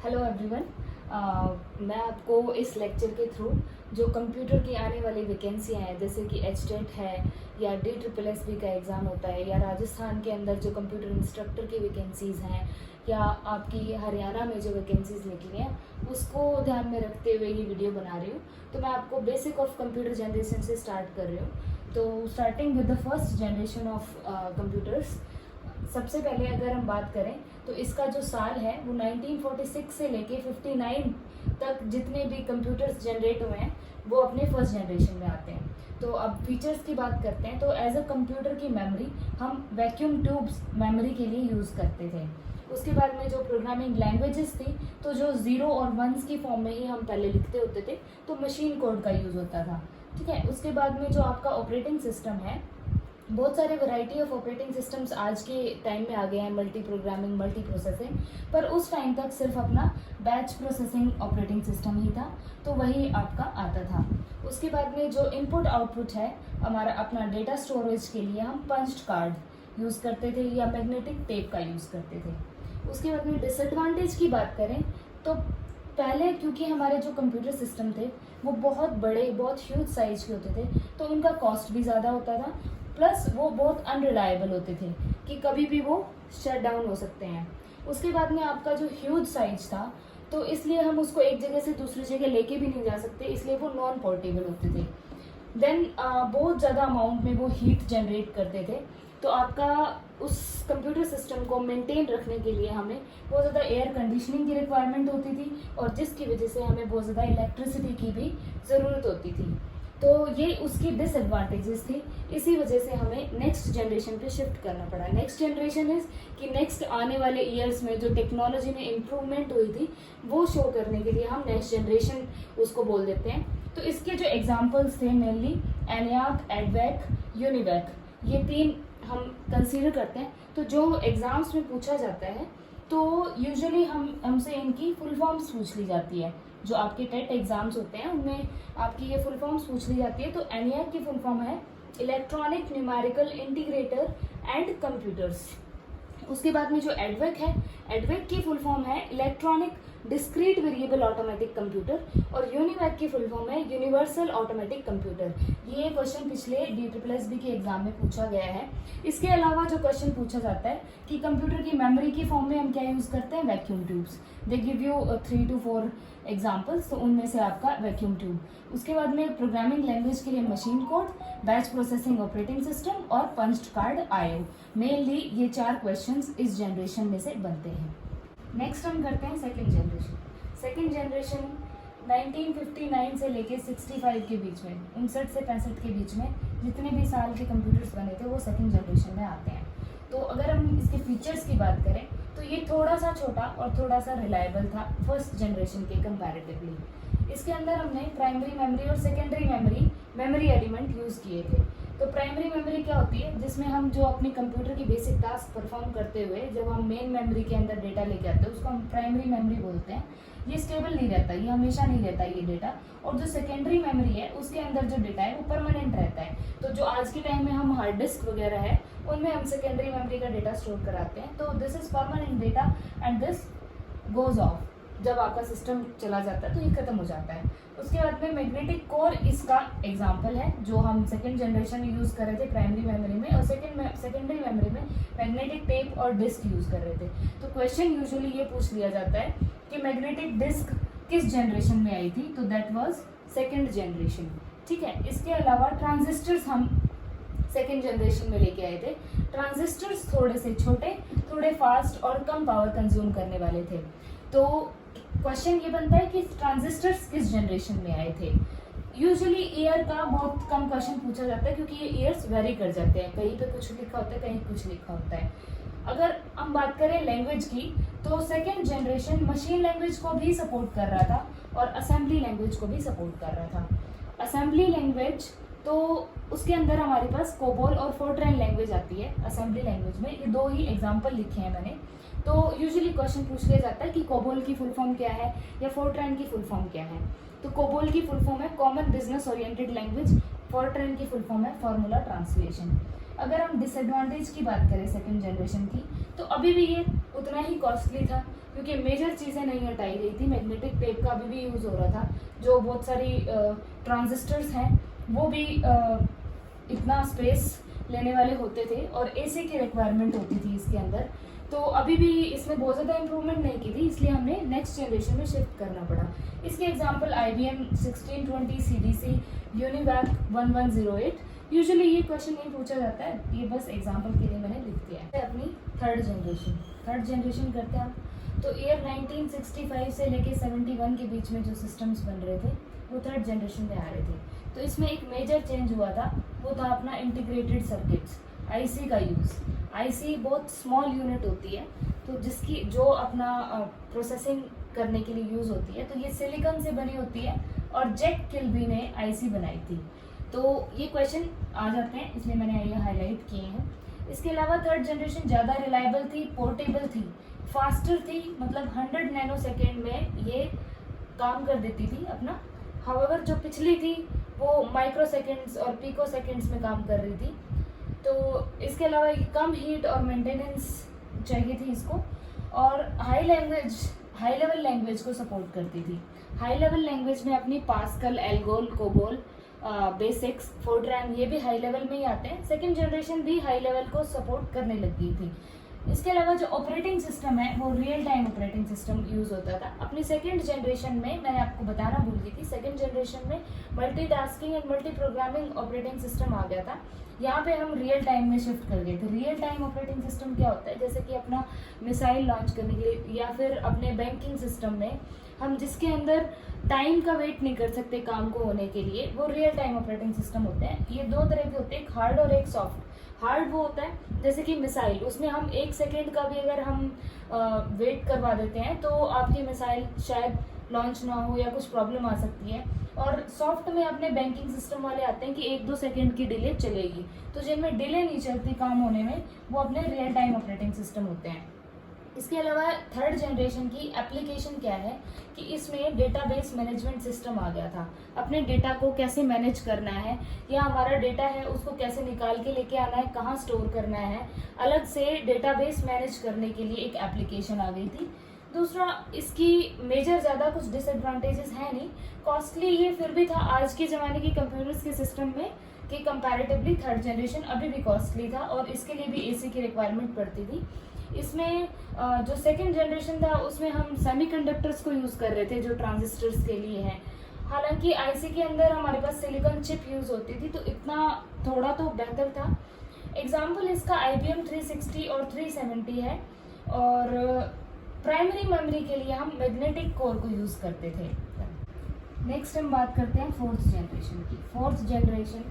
Hello everyone. मैं आपको इस लेक्चर के थ्रू जो कंप्यूटर की आने वाली वैकेंसियाँ हैं, जैसे कि एचटेट है या DSSB का एग्ज़ाम होता है, या राजस्थान के अंदर जो कंप्यूटर इंस्ट्रक्टर की वैकेंसीज़ हैं, या आपकी हरियाणा में जो वैकेंसीज़ निकली हैं, उसको ध्यान में रखते हुए ये वीडियो बना रही हूँ। तो मैं आपको बेसिक ऑफ कंप्यूटर जनरेशन से स्टार्ट कर रही हूँ। तो starting with the first generation of computers, सबसे पहले अगर हम बात करें तो इसका जो साल है वो 1946 से लेके 59 तक जितने भी कंप्यूटर्स जनरेट हुए हैं वो अपने फर्स्ट जनरेशन में आते हैं। तो अब फीचर्स की बात करते हैं। तो एज अ कंप्यूटर की मेमोरी हम वैक्यूम ट्यूब्स मेमोरी के लिए यूज़ करते थे। उसके बाद में जो प्रोग्रामिंग लैंग्वेजेस थी, तो जो 0 और 1s की फॉर्म में ही हम पहले लिखते होते थे, तो मशीन कोड का यूज़ होता था। ठीक है। उसके बाद में जो आपका ऑपरेटिंग सिस्टम है, बहुत सारे वैरायटी ऑफ ऑपरेटिंग सिस्टम्स आज के टाइम में आ गए हैं, मल्टी प्रोग्रामिंग, मल्टी प्रोसेसिंग, पर उस टाइम तक सिर्फ अपना बैच प्रोसेसिंग ऑपरेटिंग सिस्टम ही था, तो वही आपका आता था। उसके बाद में जो इनपुट आउटपुट है हमारा अपना डेटा स्टोरेज के लिए, हम पंच्ड कार्ड यूज़ करते थे या मैग्नेटिक टेप का यूज़ करते थे। उसके बाद में डिसएडवांटेज की बात करें तो पहले क्योंकि हमारे जो कंप्यूटर सिस्टम थे वो बहुत बड़े, बहुत ह्यूज साइज के होते थे, तो उनका कॉस्ट भी ज़्यादा होता था, प्लस वो बहुत अनरिलायबल होते थे कि कभी भी वो शट डाउन हो सकते हैं। उसके बाद में आपका जो ह्यूज साइज था, तो इसलिए हम उसको एक जगह से दूसरी जगह लेके भी नहीं जा सकते, इसलिए वो नॉन पोर्टेबल होते थे। देन बहुत ज़्यादा अमाउंट में वो हीट जनरेट करते थे, तो आपका उस कंप्यूटर सिस्टम को मेंटेन रखने के लिए हमें बहुत ज़्यादा एयर कंडीशनिंग की रिक्वायरमेंट होती थी, और जिसकी वजह से हमें बहुत ज़्यादा इलेक्ट्रिसिटी की भी ज़रूरत होती थी। तो ये उसकी डिसएडवांटेजेस थी। इसी वजह से हमें नेक्स्ट जनरेशन पे शिफ्ट करना पड़ा। नेक्स्ट जनरेशन इज कि नेक्स्ट आने वाले ईयर्स में जो टेक्नोलॉजी में इम्प्रूवमेंट हुई थी वो शो करने के लिए हम नेक्स्ट जनरेशन उसको बोल देते हैं। तो इसके जो एग्जांपल्स थे मेनली ENIAC, EDVAC, UNIVAC, ये 3 हम कंसीडर करते हैं। तो जो एग्ज़ाम्स में पूछा जाता है तो यूजुअली हमसे इनकी फुल फॉर्म्स पूछ ली जाती है। जो आपके टेट एग्जाम्स होते हैं उनमें आपकी ये फुल फॉर्म्स पूछ ली जाती है। तो ENIAC की फुल फॉर्म है electronic numerical integrator and computers. उसके बाद में जो EDVAC है, EDVAC की फुल फॉर्म है electronic discrete variable automatic computer, और UNIVAC की फुल फॉर्म है यूनिवर्सल ऑटोमेटिक कंप्यूटर। ये क्वेश्चन पिछले DSSB के एग्जाम में पूछा गया है। इसके अलावा जो क्वेश्चन पूछा जाता है कि कंप्यूटर की मेमोरी की फॉर्म में हम क्या यूज़ करते हैं, vacuum tubes. They give you 3 to 4 examples, तो उनमें से आपका वैक्यूम ट्यूब। उसके बाद में प्रोग्रामिंग लैंग्वेज के लिए machine code, batch processing operating system और पंच्ड कार्ड IO। मेनली ये 4 क्वेश्चंस इस जनरेशन में से बनते हैं। नेक्स्ट हम करते हैं सेकंड जनरेशन। सेकंड जनरेशन 1959 से लेके 65 के बीच में, 59 से 65 के बीच में जितने भी साल के कंप्यूटर्स बने थे वो सेकंड जनरेशन में आते हैं। तो अगर हम इसके फीचर्स की बात करें तो ये थोड़ा सा छोटा और थोड़ा सा रिलायबल था फर्स्ट जनरेशन के कंपैरेटिवली। इसके अंदर हमने प्राइमरी मेमोरी और सेकेंडरी मेमोरी एलिमेंट यूज़ किए थे। तो प्राइमरी मेमोरी क्या होती है, जिसमें हम जो अपने कंप्यूटर की बेसिक टास्क परफॉर्म करते हुए जब हम मेन मेमोरी के अंदर डेटा लेके आते हैं उसको हम प्राइमरी मेमोरी बोलते हैं। ये स्टेबल नहीं रहता, ये हमेशा नहीं रहता ये डेटा। और जो सेकेंडरी मेमोरी है उसके अंदर जो डेटा है वो परमानेंट रहता है। तो जो आज के टाइम में हम हार्ड डिस्क वगैरह है उनमें हम सेकेंडरी मेमोरी का डेटा स्टोर कराते हैं। तो this is permanent data and this goes off. जब आपका सिस्टम चला जाता है तो ये खत्म हो जाता है। उसके बाद में मैग्नेटिक कोर इसका एग्जांपल है, जो हम सेकेंड जनरेशन में यूज़ कर रहे थे प्राइमरी मेमोरी में, और सेकेंडरी मेमोरी में मैग्नेटिक टेप और डिस्क यूज़ कर रहे थे। तो क्वेश्चन यूजुअली ये पूछ लिया जाता है कि मैग्नेटिक डिस्क किस जनरेशन में आई थी, तो दैट वाज सेकेंड जनरेशन। ठीक है। इसके अलावा ट्रांजिस्टर्स हम सेकेंड जनरेशन में लेके आए थे। ट्रांजिस्टर्स थोड़े से छोटे, थोड़े फास्ट और कम पावर कंज्यूम करने वाले थे। तो क्वेश्चन ये बनता है कि ट्रांजिस्टर्स किस जनरेशन में आए थे। यूजुअली ईयर का बहुत कम क्वेश्चन पूछा जाता है क्योंकि ये ईयर्स वेरी कर जाते हैं, कहीं पे कुछ लिखा होता है, कहीं कुछ लिखा होता है। अगर हम बात करें लैंग्वेज की, तो सेकेंड जनरेशन मशीन लैंग्वेज को भी सपोर्ट कर रहा था और असेंबली लैंग्वेज को भी सपोर्ट कर रहा था। असेंबली लैंग्वेज तो उसके अंदर हमारे पास कोबोल और फोर्ट्रान लैंग्वेज आती है असेंबली लैंग्वेज में। ये 2 ही एग्जाम्पल लिखे हैं मैंने। तो यूजुअली क्वेश्चन पूछ लिया जाता है कि कोबोल की फुल फॉर्म क्या है या फोर्ट्रान की फुल फॉर्म क्या है। तो कोबोल की फुल फॉर्म है common business oriented language, Fortran की फुल फॉर्म है फॉर्मूला ट्रांसलेशन। अगर हम डिसएडवांटेज की बात करें सेकंड जनरेशन की, तो अभी भी ये उतना ही कॉस्टली था क्योंकि मेजर चीज़ें नहीं हटाई गई थी। मैग्नेटिक टेप का अभी भी यूज़ हो रहा था, जो बहुत सारी ट्रांजिस्टर्स हैं वो भी इतना स्पेस लेने वाले होते थे और एसी की रिक्वायरमेंट होती थी इसके अंदर। तो अभी भी इसमें बहुत ज़्यादा इंप्रूवमेंट नहीं की थी, इसलिए हमने नेक्स्ट जनरेशन में शिफ्ट करना पड़ा। इसके example IBM 1620 CDC, UNIVAC 1108। Usually ये क्वेश्चन नहीं पूछा जाता है, ये बस एग्जांपल के लिए मैंने लिख दिया है। अपनी थर्ड जनरेशन करते हैं हम। तो ईयर 1965 से लेके 71 के बीच में जो सिस्टम्स बन रहे थे वो थर्ड जनरेशन में आ रहे थे। तो इसमें एक मेजर चेंज हुआ था, वो था अपना इंटीग्रेटेड सर्किट्स, IC का यूज़। IC बहुत स्मॉल यूनिट होती है, तो जिसकी जो अपना प्रोसेसिंग करने के लिए यूज़ होती है। तो ये सिलिकॉन से बनी होती है और जैक किल्बी ने IC बनाई थी। तो ये क्वेश्चन आ जाते हैं, इसलिए मैंने ये हाईलाइट किए हैं। इसके अलावा थर्ड जनरेशन ज़्यादा रिलायबल थी, पोर्टेबल थी, फास्टर थी, मतलब 100 नैनो सेकेंड में ये काम कर देती थी अपना। हाउएवर जो पिछली थी वो माइक्रो सेकेंड्स और पिको सेकेंड्स में काम कर रही थी। तो इसके अलावा कम हीट और मेंटेनेंस चाहिए थी इसको, और हाई लेवल लैंग्वेज को सपोर्ट करती थी। हाई लेवल लैंग्वेज में अपनी pascal, ALGOL, COBOL, basics, Fortran, ये भी हाई लेवल में ही आते हैं। सेकेंड जनरेशन भी हाई लेवल को सपोर्ट करने लग गई थी। इसके अलावा जो ऑपरेटिंग सिस्टम है वो real time operating system use होता था। अपनी सेकेंड जनरेशन में मैंने आपको बताना भूल गई थी, सेकेंड जनरेशन में multitasking and multi programming operating system आ गया था। यहाँ पे हम रियल टाइम में शिफ्ट कर गए थे। रियल टाइम ऑपरेटिंग सिस्टम क्या होता है, जैसे कि अपना मिसाइल लॉन्च करने के लिए या फिर अपने बैंकिंग सिस्टम में हम जिसके अंदर टाइम का वेट नहीं कर सकते काम को होने के लिए, वो रियल टाइम ऑपरेटिंग सिस्टम होते हैं। ये दो तरह के होते हैं, एक हार्ड और एक सॉफ्ट। हार्ड वो होता है जैसे कि मिसाइल, उसमें हम 1 सेकेंड का भी अगर हम वेट करवा देते हैं तो आपकी मिसाइल शायद लॉन्च ना हो या कुछ प्रॉब्लम आ सकती है। और सॉफ्ट में अपने बैंकिंग सिस्टम वाले आते हैं कि 1-2 सेकेंड की डिले चलेगी। तो जिनमें डिले नहीं चलती काम होने में, वो अपने रियल टाइम ऑपरेटिंग सिस्टम होते हैं। इसके अलावा थर्ड जनरेशन की एप्लीकेशन क्या है कि इसमें डेटाबेस मैनेजमेंट सिस्टम आ गया था। अपने डेटा को कैसे मैनेज करना है, या हमारा डेटा है उसको कैसे निकाल के लेके आना है, कहाँ स्टोर करना है, अलग से डेटाबेस मैनेज करने के लिए एक एप्लीकेशन आ गई थी। दूसरा, इसकी मेजर ज़्यादा कुछ डिसएडवांटेजेस है नहीं, कॉस्टली ये फिर भी था आज के ज़माने की कंप्यूटर्स के सिस्टम में कि कंपैरेटिवली थर्ड जनरेशन अभी भी कॉस्टली था, और इसके लिए भी एसी की रिक्वायरमेंट पड़ती थी। इसमें जो सेकेंड जनरेशन था उसमें हम सेमीकंडक्टर्स को यूज़ कर रहे थे जो ट्रांजिस्टर्स के लिए हैं। हालांकि आईसी के अंदर हमारे पास सिलिकॉन चिप यूज़ होती थी, तो इतना थोड़ा तो बेहतर था। एग्जाम्पल इसका IBM 360 और 370 है, और प्राइमरी मेमोरी के लिए हम मैग्नेटिक कोर को यूज़ करते थे। नेक्स्ट हम बात करते हैं फोर्थ जनरेशन की। फोर्थ जनरेशन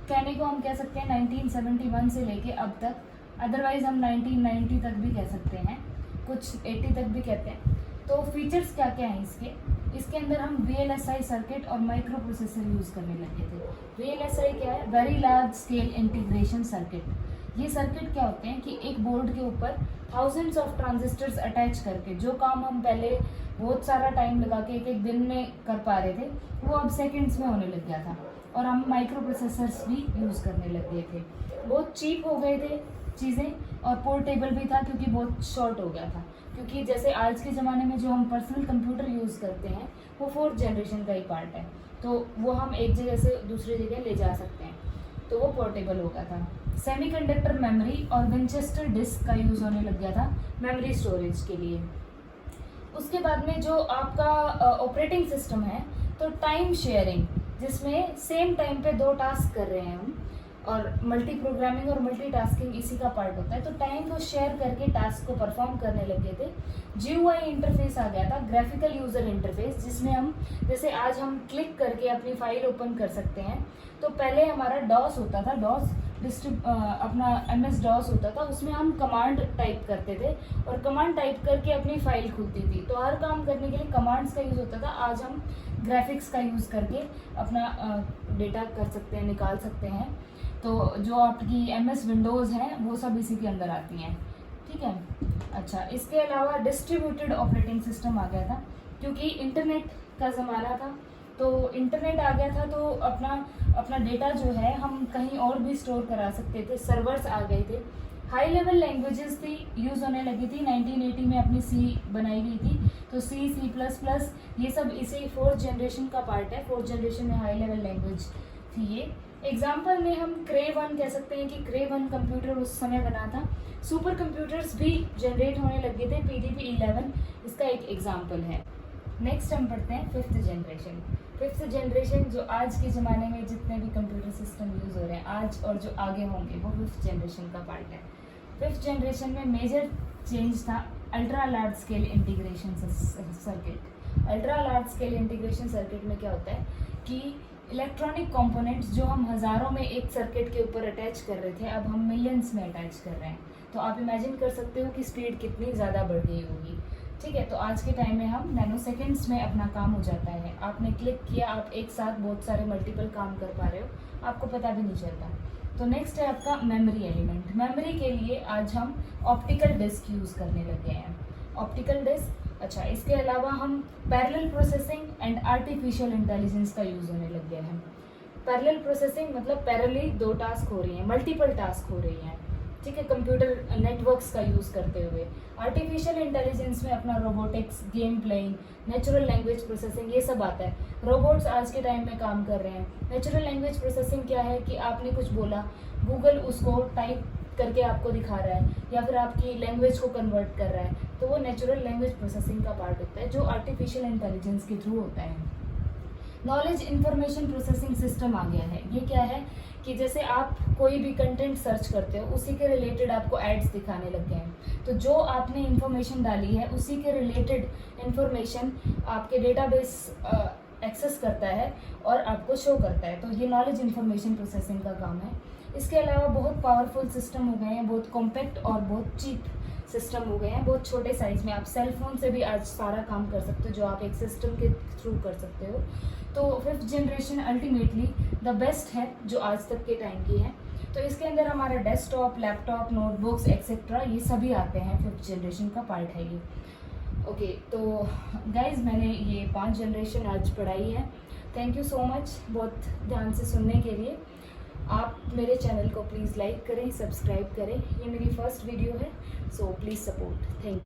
कहने को हम कह सकते हैं 1971 से लेके अब तक, अदरवाइज हम 1990 तक भी कह सकते हैं, कुछ 80 तक भी कहते हैं। तो फीचर्स क्या क्या हैं इसके अंदर हम VLSI सर्किट और माइक्रो प्रोसेसर यूज़ करने लगे थे। VLSI क्या है, very large scale integration circuit. ये सर्किट क्या होते हैं कि एक बोर्ड के ऊपर थाउजेंड्स ऑफ ट्रांजिस्टर्स अटैच करके जो काम हम पहले बहुत सारा टाइम लगा के एक दिन में कर पा रहे थे, वो अब सेकेंड्स में होने लग गया था। और हम माइक्रो प्रोसेसर्स भी यूज़ करने लग गए थे। बहुत चीप हो गए थे चीज़ें, और पोर्टेबल भी था क्योंकि बहुत शॉर्ट हो गया था। क्योंकि जैसे आज के ज़माने में जो हम पर्सनल कंप्यूटर यूज़ करते हैं वो फोर्थ जनरेशन का ही पार्ट है, तो वो हम एक जगह से दूसरी जगह ले जा सकते हैं, तो वो पोर्टेबल हो गया था। सेमीकंडक्टर मेमोरी और विंचेस्टर डिस्क का यूज़ होने लग गया था मेमोरी स्टोरेज के लिए। उसके बाद में जो आपका ऑपरेटिंग सिस्टम है, तो टाइम शेयरिंग, जिसमें सेम टाइम पे 2 टास्क कर रहे हैं हम, और मल्टी प्रोग्रामिंग और मल्टीटास्किंग इसी का पार्ट होता है। तो टाइम को शेयर करके टास्क को परफॉर्म करने लगे थे। GUI इंटरफेस आ गया था, ग्राफिकल यूज़र इंटरफेस, जिसमें हम जैसे आज हम क्लिक करके अपनी फाइल ओपन कर सकते हैं। तो पहले हमारा डॉस होता था, अपना MS-DOS होता था, उसमें हम कमांड टाइप करते थे और कमांड टाइप करके अपनी फाइल खुलती थी। तो हर काम करने के लिए कमांड्स का यूज़ होता था। आज हम ग्राफिक्स का यूज़ करके अपना डेटा कर सकते हैं, निकाल सकते हैं। तो जो आपकी MS विंडोज़ हैं वो सब इसी के अंदर आती हैं, ठीक है। अच्छा, इसके अलावा डिस्ट्रीब्यूटेड ऑपरेटिंग सिस्टम आ गया था, क्योंकि इंटरनेट का ज़माना था। तो इंटरनेट आ गया था तो अपना डेटा जो है हम कहीं और भी स्टोर करा सकते थे, सर्वर्स आ गए थे। हाई लेवल लैंग्वेजेस थी यूज़ होने लगी थी 1980 में, अपनी सी बनाई गई थी, तो C++, ये सब इसी 4th जनरेशन का पार्ट है। 4th जनरेशन में हाई लेवल लैंग्वेज थी ये। एग्जाम्पल में हम Cray-1 कह सकते हैं कि Cray-1 कंप्यूटर उस समय बना था। सुपर कंप्यूटर्स भी जनरेट होने लगे थे, PDP-11 इसका एक एग्जाम्पल है। नेक्स्ट हम पढ़ते हैं 5th जनरेशन। 5th जनरेशन जो आज के ज़माने में जितने भी कंप्यूटर सिस्टम यूज़ हो रहे हैं आज और जो आगे होंगे वो 5th जनरेशन का पार्ट है। 5th जनरेशन में मेजर चेंज था ultra large scale integration circuit. Ultra large scale integration circuit में क्या होता है कि इलेक्ट्रॉनिक कंपोनेंट्स जो हम हज़ारों में एक सर्किट के ऊपर अटैच कर रहे थे, अब हम मिलियंस में अटैच कर रहे हैं। तो आप इमेजिन कर सकते हो कि स्पीड कितनी ज़्यादा बढ़ गई होगी। ठीक है, तो आज के टाइम में हम नैनो सेकेंड्स में अपना काम हो जाता है। आपने क्लिक किया, आप एक साथ बहुत सारे मल्टीपल काम कर पा रहे हो, आपको पता भी नहीं चलता। तो नेक्स्ट है आपका मेमोरी एलिमेंट। मेमोरी के लिए आज हम ऑप्टिकल डिस्क यूज़ करने लग गए हैं। ऑप्टिकल डिस्क, अच्छा, इसके अलावा हम parallel processing and artificial intelligence का यूज़ होने लग गए हैं। पैरेलल प्रोसेसिंग मतलब पैरेलली 2 टास्क हो रही हैं, मल्टीपल टास्क हो रही हैं, ठीक है, कंप्यूटर नेटवर्क्स का यूज़ करते हुए। आर्टिफिशियल इंटेलिजेंस में अपना robotics, game playing, natural language processing, ये सब आता है। रोबोट्स आज के टाइम में काम कर रहे हैं। नेचुरल लैंग्वेज प्रोसेसिंग क्या है कि आपने कुछ बोला, गूगल उसको टाइप करके आपको दिखा रहा है या फिर आपकी लैंग्वेज को कन्वर्ट कर रहा है, तो वो नेचुरल लैंग्वेज प्रोसेसिंग का पार्ट होता है जो आर्टिफिशियल इंटेलिजेंस के थ्रू होता है। नॉलेज इंफॉर्मेशन प्रोसेसिंग सिस्टम आ गया है। ये क्या है कि जैसे आप कोई भी कंटेंट सर्च करते हो, उसी के रिलेटेड आपको एड्स दिखाने लग गए हैं, तो जो आपने इंफॉर्मेशन डाली है उसी के रिलेटेड इंफॉर्मेशन आपके डेटाबेस एक्सेस करता है और आपको शो करता है। तो ये नॉलेज इंफॉर्मेशन प्रोसेसिंग का काम है। इसके अलावा बहुत पावरफुल सिस्टम हो गए हैं, बहुत कॉम्पैक्ट और बहुत चीप सिस्टम हो गए हैं, बहुत छोटे साइज़ में। आप सेल फोन से भी आज सारा काम कर सकते हो जो आप एक सिस्टम के थ्रू कर सकते हो। तो 5th generation ultimately the best है जो आज तक के टाइम की है। तो इसके अंदर हमारा डेस्कटॉप, लैपटॉप, नोटबुक्स एक्सेट्रा ये सभी आते हैं, 5th जनरेशन का पार्ट है ये। ओके, तो गाइज मैंने ये 5 जनरेशन आज पढ़ाई है। थैंक यू सो मच बहुत ध्यान से सुनने के लिए। आप मेरे चैनल को प्लीज़ लाइक करें, सब्सक्राइब करें। ये मेरी फर्स्ट वीडियो है, so please support. Thank you.